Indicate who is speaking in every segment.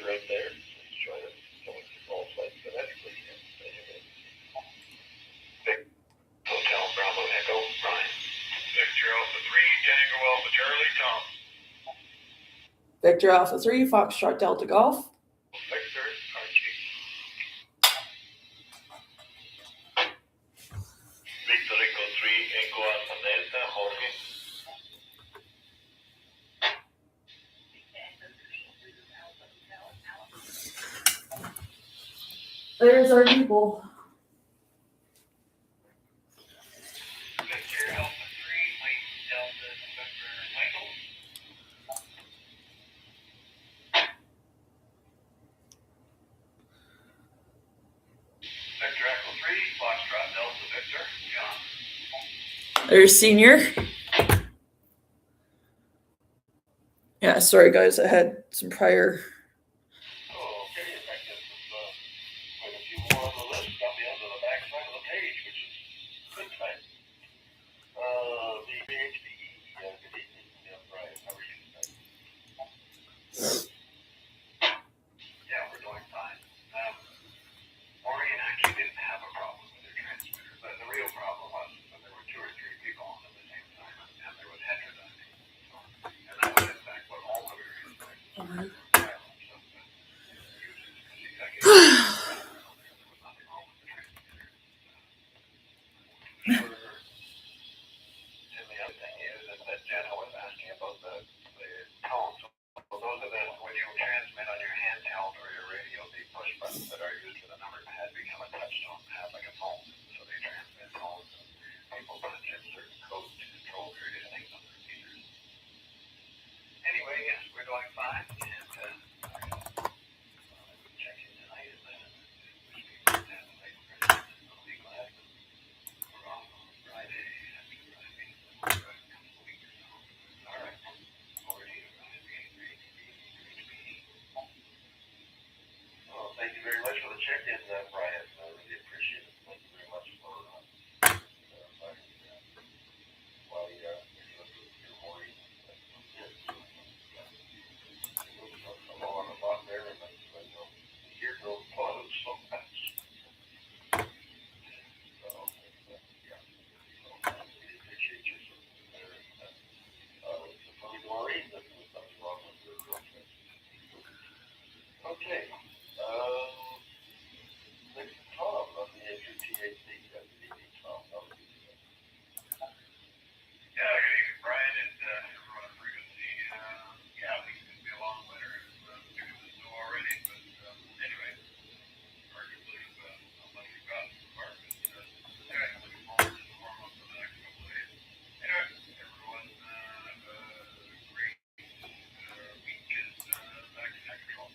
Speaker 1: right there. Let's try to select the call site phonetically. Hotel Bravo Echo, Brian. Victor Alpha 3, Tango Alpha Charlie, Tom.
Speaker 2: Victor Alpha 3, Foxtrot Delta Golf.
Speaker 1: Victor, Archie. Victor Echo 3, Echo Alpha Delta, Jorge.
Speaker 2: There's our people.
Speaker 1: Victor Alpha 3, Mike Delta, November, Michael. Victor Echo 3, Foxtrot Delta, Victor, John.
Speaker 2: There's Senior. Yeah, sorry guys, I had some prior.
Speaker 1: Oh, okay. In fact, there's quite a few more on the list. Got me onto the back side of the page, which is good tonight. The BHDE, good evening. Brian, how are you tonight? Yeah, we're doing fine. Maureen actually didn't have a problem with her transmitter, but the real problem was that there were 2 or 3 people on at the same time, and there was heterodyny. And that was, in fact, what all of her transmitters were. And the other thing is that Jenna was asking about the tone. So those are the, when you transmit on your handheld or your radio, the push buttons that are used for the number pad become a touch tone pad like a phone. So they transmit tones and people punch in certain codes to control various things on their repeaters. Anyway, yes, we're doing fine. And check in tonight and then we'll be glad. We're off on Friday after Friday. All right. Over to you, Brian. Well, thank you very much for the check-in, Brian. I really appreciate it. Thank you very much for while you're worried. A lot there, and the year goes close so fast. So, yeah. So, we appreciate you there. Before we go on, there's nothing wrong with your girlfriend. Okay. Next to Tom on the AQTHD. Good evening, Tom. How are you? Yeah, good evening, Brian, and everyone on frequency. Yeah, we can be a long winter. It's due to snow already, but anyway, hard to believe how much we've got so far. But anyway, looking forward to the warm up for the next couple of days. Anyway, everyone, have a great week and back in control.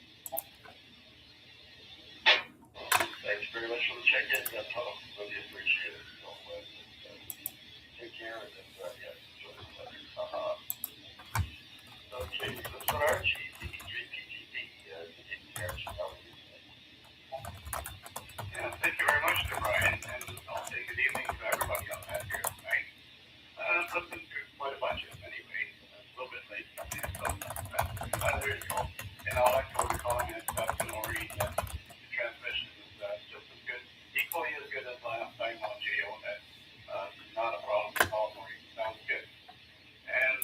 Speaker 1: Thanks very much for the check-in, Tom. Really appreciate it. So, take care and yes, enjoy the weather. Okay, let's go to Archie, DP3PTP. Good evening, Archie. How are you today? Yeah, thank you very much, Brian, and I'll say good evening to everybody on that here tonight. Listened to quite a bunch of them anyway. It's a little bit late for me, so there you go. And I'll echo the comment to Maureen that the transmission is just as good, equally as good as last time on GEO. Not a problem at all, Maureen. Sounds good. And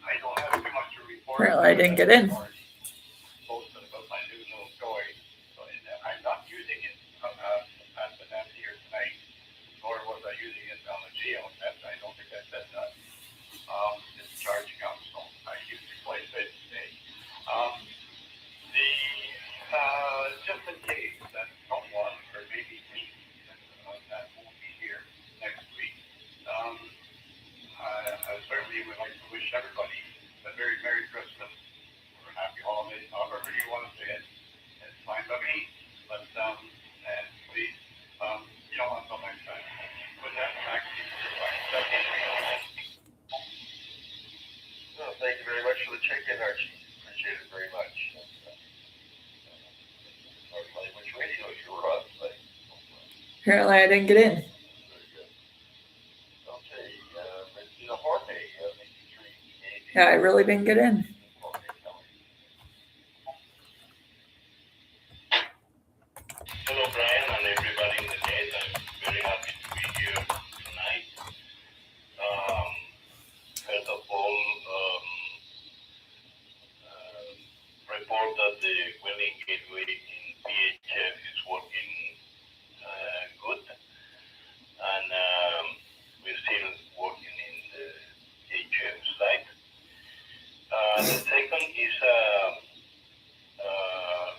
Speaker 1: I don't have too much to report.
Speaker 2: Well, I didn't get in.
Speaker 1: Posted about my new little toy. So I'm not using it at the net here tonight, nor was I using it on the GEO net. I don't think I said that. It's charging up, so I used to replace it today. Just in case that someone, or maybe me, that won't be here next week, I certainly would like to wish everybody a very Merry Christmas or Happy Holidays, however you want to say it. It's fine by me, but and please, until next time. With that, back to you. Well, thank you very much for the check-in, Archie. Appreciate it very much. Which radio you were on tonight?
Speaker 2: Apparently I didn't get in.
Speaker 1: Very good. Okay, Jorge,
Speaker 2: Yeah, I really didn't get in.
Speaker 1: that the welding gateway in PHF is working good, and we're still working in the HF side. The second is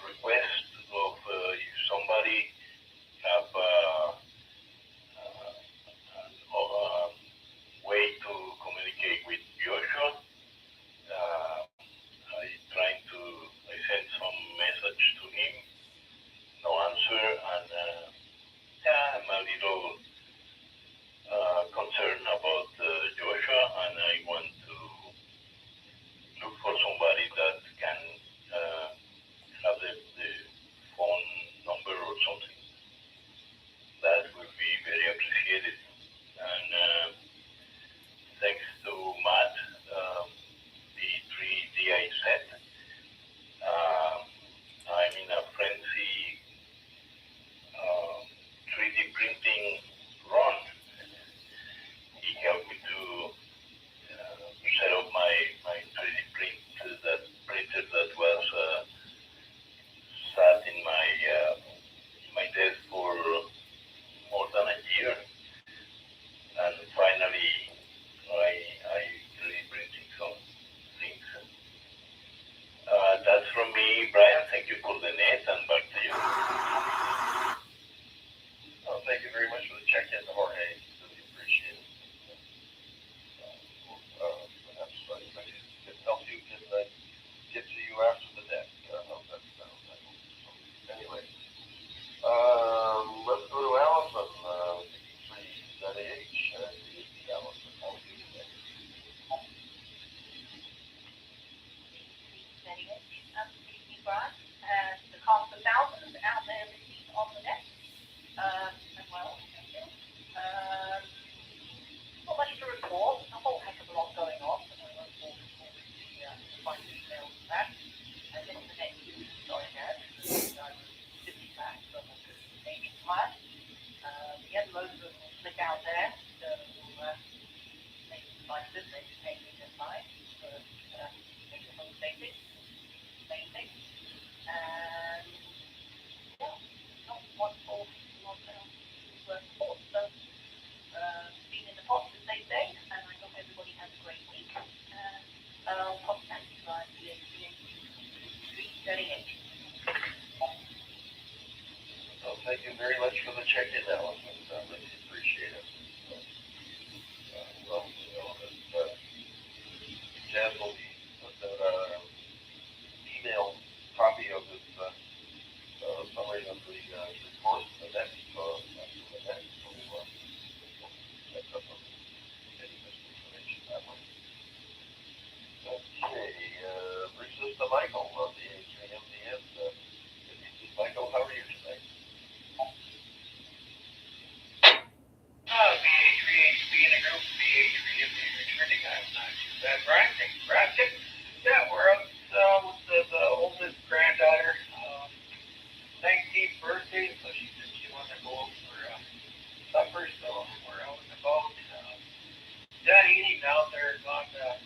Speaker 1: request of if somebody have a way to communicate with Joshua. I sent some message to him, no answer, and I'm a little concerned about Joshua, and I want to look for somebody that can have the phone number or something. That would be very appreciated. And thanks to Matt, the 3DI set. I'm in a frenzy 3D printing run. He helped me to set up my 3D printer that was sat in my desk for more than a year, and finally I 3D printing some things. That's from me, Brian. Thank you for the net, and back to you.
Speaker 3: Oh, thank you very much for the check-in, Jorge. Really appreciate it. Perhaps I can help you get to you after the net. How's that sound? Anyway, let's go to Allison. 3ZAH. Allison, how are you today?
Speaker 4: The cost of thousands out there received on the net as well. Thank you. Not much to report. A whole heck of a lot going on. I won't bore people with the fine details of that. I think the next week is going ahead. I was 50 back from a good aging plan. We had loads of them slick out there, so make life good, make painting and life, but make it home safety. Main thing. And yeah, not wonderful report. So been in the pot to say day, and I hope everybody has a great week. And I'll contact you guys via 338.
Speaker 3: Well, thank you very much for the check-in, Allison. I really appreciate it. Jan will be put that email copy of this summary of the report to the next that's up on any misinformation that way. Okay, brings us to Michael of the A3MDS. Michael, how are you today?
Speaker 5: BA3HP in the group, BA3MD returning. I'm not too bad, Brian. Thanks for asking. Yeah, we're out with the oldest granddaughter. 19th birthday, so she said she wanted to go out for supper, so we're out and about. Dad eating out there, gone to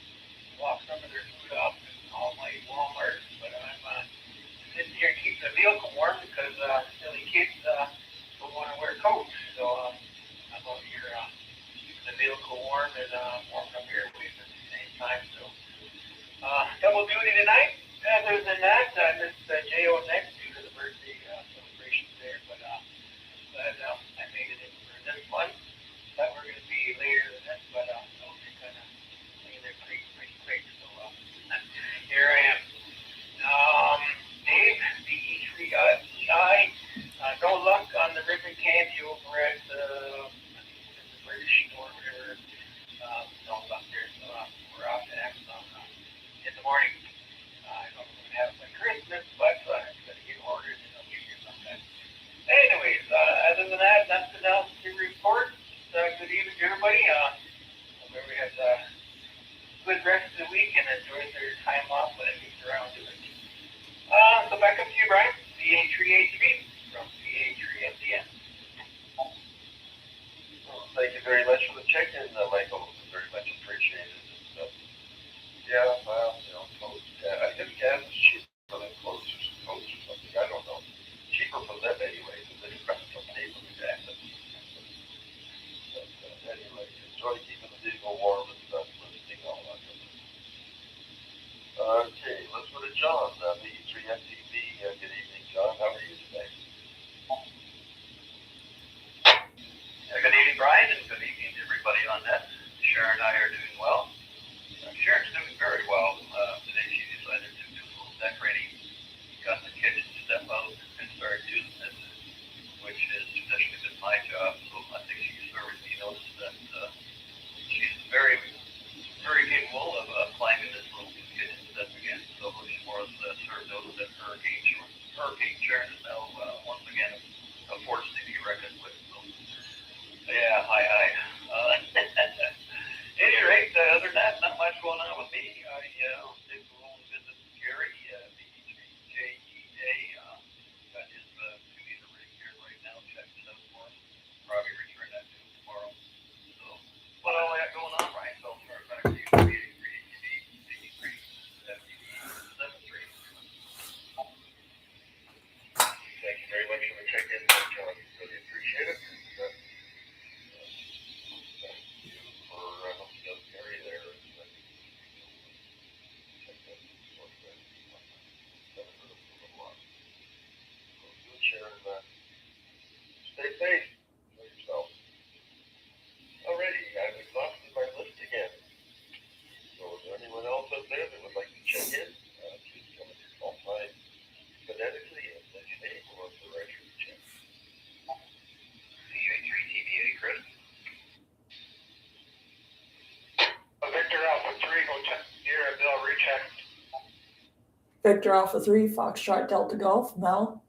Speaker 5: walk some of their food off in all my Walmarts, but I'm sitting here keeping the vehicle warm because silly kids don't want to wear coats, so I'm out here keeping the vehicle warm and warming up airways at the same time, so double duty tonight. Other than that, I missed J.O. next due to the birthday celebrations there, but glad I made it in for this one. Thought we were going to be later than this, but those are kind of hanging there pretty quick, so here I am. Dave, the E3EI, no luck on the ribbon candy over at the British store, whatever. No luck there, so we're off to Amazon in the morning. I don't know if we have it by Christmas, but it's going to get ordered and I'll give you something. Anyways, other than that, nothing else to report. Good evening to everybody. Hope everybody has a good rest of the week and enjoys their time off when it gets around to it. So back up to you, Brian. BA3HB from BA3MDN.
Speaker 3: Well, thank you very much for the check-in, Michael. Very much appreciated. Yeah, well, close. I think Kansas, she's really close Hurricane Sharon is now once again a force to be reckoned with. So, yeah, hi. Any rate, other than that, not much going on with me. I did go home and visit Gary, BJEA. Got his 2 meter rig here right now, checking it out for him. Probably return that to him tomorrow. So, what all I got going on, Ryan? So, I'll turn it back to you. Thank you very much for the check-in, John. Really appreciate it. Thank you for helping us carry there. Good, Sharon. Stay safe. For yourself. Alrighty, I've exhausted my list again. So, is there anyone else out there that would like to check in? Please come at your call sign phonetically and let your name or the directory check. CA3 TBA, Chris.
Speaker 5: Victor Alpha 3, Hotel Sierra Bill, recheck.
Speaker 2: Victor Alpha 3, Foxtrot Delta Golf, Mel.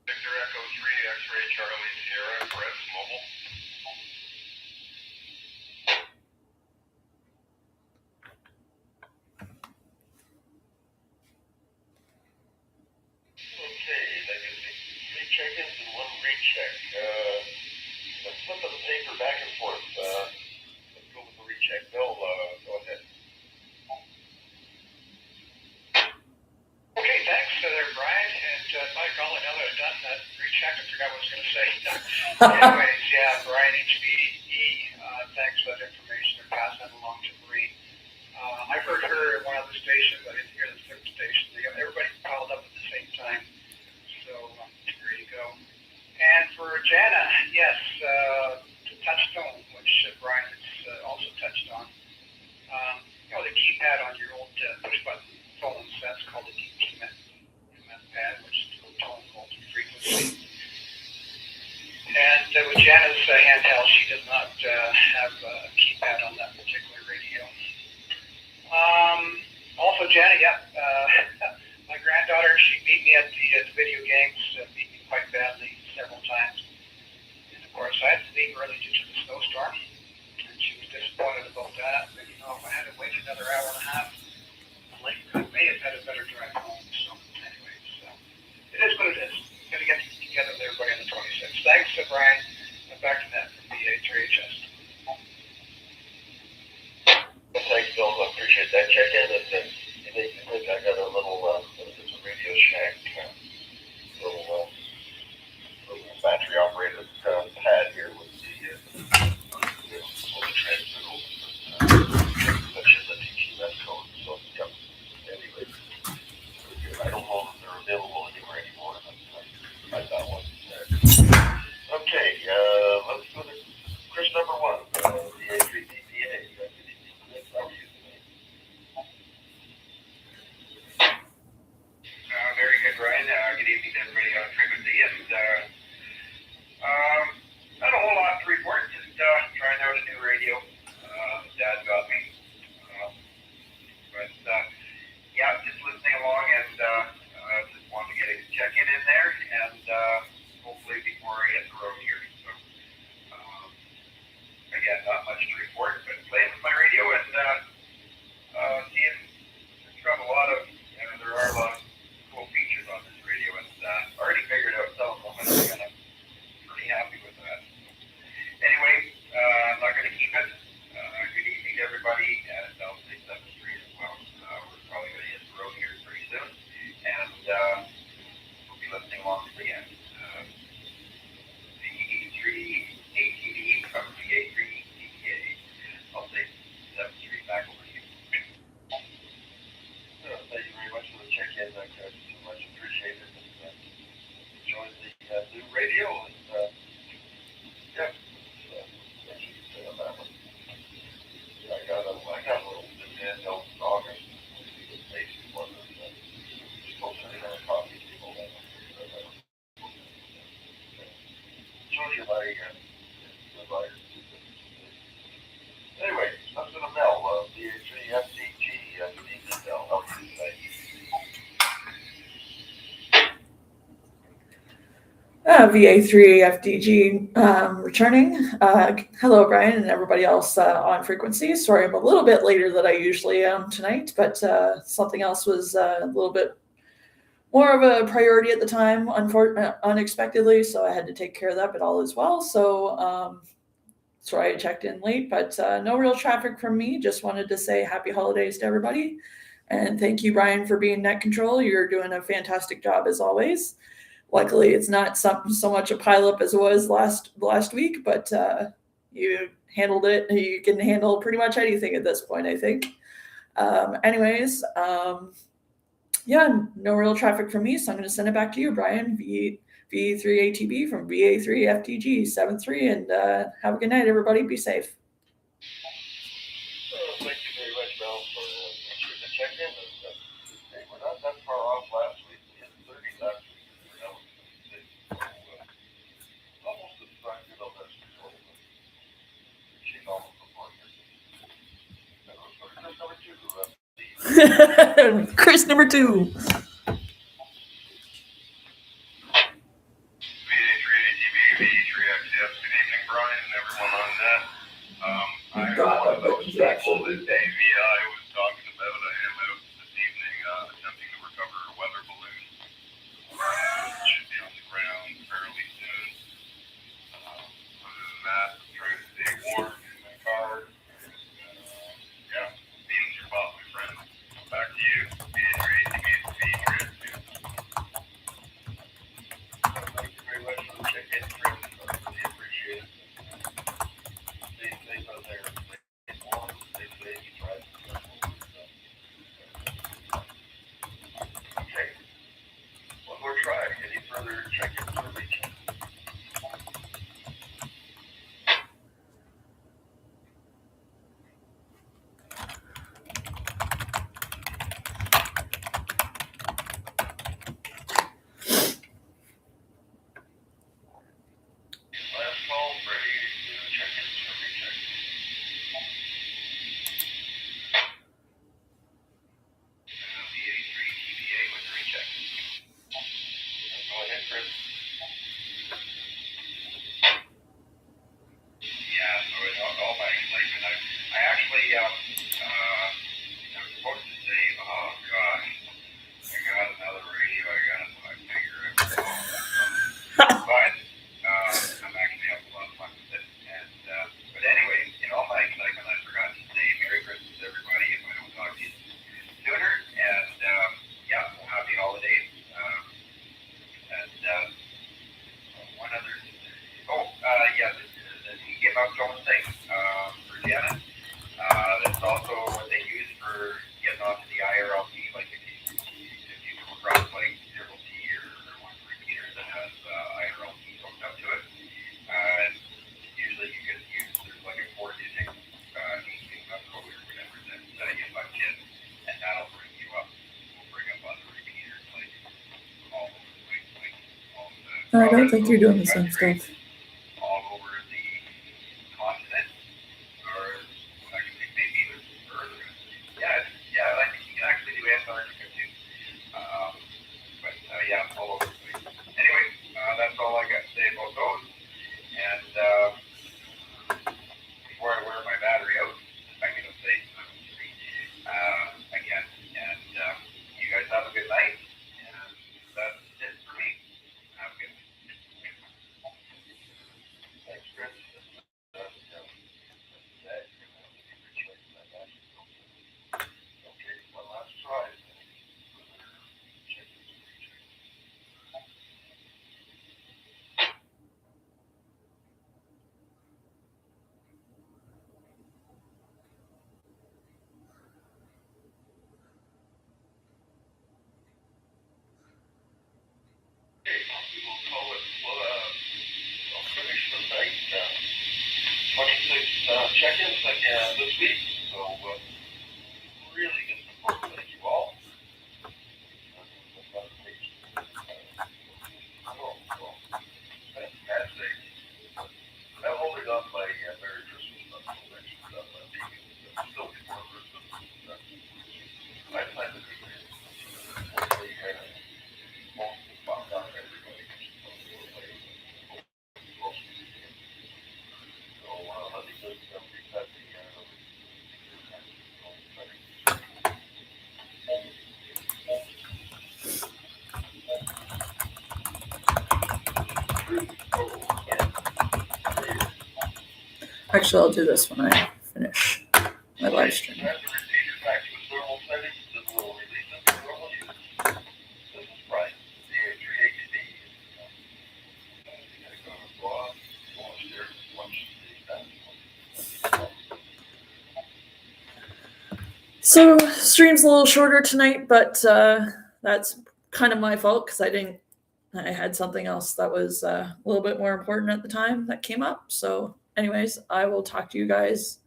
Speaker 3: Victor Echo 3, X-Ray Charlie Sierra, Press Mobile. Okay, that gives me 3 check-ins and 1 recheck. Let's flip the paper back and forth. Let's go with the recheck. Bill, go ahead.
Speaker 5: Okay, thanks there, Brian. And by golly, now that I've done that recheck, I forgot what I was going to say. Anyways, yeah, Brian HBE, thanks for that information. They're passing that along to Marie. I've heard her at one of the stations. I didn't hear the third station. Everybody called up at the same time. So there you go. And for Jana, yes, to Touchstone, which Brian has also touched on. The keypad on your old push button phone sets called the DTMS pad, which is tone multi-frequency. And with Jana's handheld, she does not have a keypad on that particular radio. Also, Jana, my granddaughter, she beat me at the video games, beat me quite badly several times. And of course, I had to leave early due to the snowstorm, and she was disappointed about that. But if I had to wait another hour and a half, I may have had a better drive home. So, anyways, it is what it is. Going to get together with everybody on the 26th. Thanks, Brian. And back to that from BA3HS.
Speaker 3: Thanks, Bill. I appreciate that check-in. And you make me think I got a little, it's a Radio Shack, little battery-operated pad here with the transmitter. That's just a TTMS code. So, yep. Anyway, I don't know if they're available anywhere anymore. I got one. Okay, let's go to Chris number 1, the A3 DPA. How are you today?
Speaker 2: VA3 FDG returning. Hello, Brian, and everybody else on frequency. Sorry, I'm a little bit later than I usually am tonight, but something else was a little bit more of a priority at the time, unexpectedly, so I had to take care of that, but all is well. So sorry I checked in late, but no real traffic from me. Just wanted to say happy holidays to everybody. And thank you, Brian, for being net control. You're doing a fantastic job as always. Luckily, it's not so much a pileup as it was last week, but you handled it. You can handle pretty much anything at this point, I think. Anyways, yeah, no real traffic from me, so I'm going to send it back to you, Brian. VA3ATB from VA3FTG 73, and have a good night, everybody. Be safe.
Speaker 3: Thank you very much, Mel, for the check-in. Hey, we're not that far off last week. We hit 30 last week. Almost as far as that's control. She's almost a point. That was number 2.
Speaker 2: Chris number 2.
Speaker 1: VA3ATB, VA3XF. Good evening, Brian, and everyone on that. I'm one of those people that AVI was talking about. I am out this evening attempting to recover a weather balloon. Should be on the ground fairly soon. Other than that, I'm trying to stay warm in my car. Yeah, meetings are off, my friend. Back to you. VA3ATB, VA3XF.
Speaker 3: Thank you very much for the check-in, Chris. I really appreciate it. Stay safe out there. Stay warm. Stay safe. Try to be careful. Okay. One more try. Any further check-ins or reach-ins? Last call, ready to check-ins or reach-ins?
Speaker 1: VA3TBA with recheck.
Speaker 3: Go ahead, Chris.
Speaker 1: Yeah, so all my excitement, I actually, I was supposed to say, oh gosh, I got another radio, I got it, I figure it out. But, I'm actually having a lot of fun with it. And, but anyway, in all my excitement, I forgot to say Merry Christmas, everybody, if I don't talk to you sooner. And, yeah, happy holidays. One other, yeah, the give up zone thing, for Janet. That's also what they use for getting onto the IRLT, like if you come across like 0T or one repeater that has IRLT hooked up to it. Usually you can use, there's like a 4-digit code or whatever that you punch in, and that'll bring you up. Will bring up other repeaters like all over the place, like all the.
Speaker 2: I don't think you're doing the same stuff.
Speaker 1: All over the continent, or actually maybe even further. Yeah, I think you can actually do Antarctica too. But yeah, all over the place. Anyway, that's all I got to say about those. And before I wear my battery out, I'm going to say again, and you guys have a good night. And that's it for me. Have a good night.
Speaker 3: Thanks, Chris. Okay, one last try. Check-ins or reach-ins. Okay, we will call it, I'll finish the night, 26 check-ins this week, so really good support, thank you all. Fantastic. I'm holding on my Merry Christmas connection stuff, still before Christmas. I plan to be here. Hopefully, most of the pop up everybody.
Speaker 2: Actually, I'll do this when I finish my live stream.
Speaker 3: As a repeater back to its normal settings, then we'll release it to normal use. This is Brian, the 3HD. You gotta go to blog, go upstairs, watch the
Speaker 2: So stream's a little shorter tonight, but that's kind of my fault because I had something else that was a little bit more important at the time that came up. So anyways, I will talk to you guys.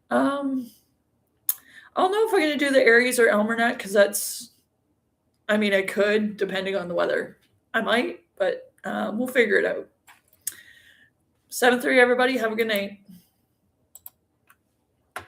Speaker 2: I don't know if I'm going to do the Aries or Elmernet because I could, depending on the weather. I might, but we'll figure it out. 7-3, everybody. Have a good night.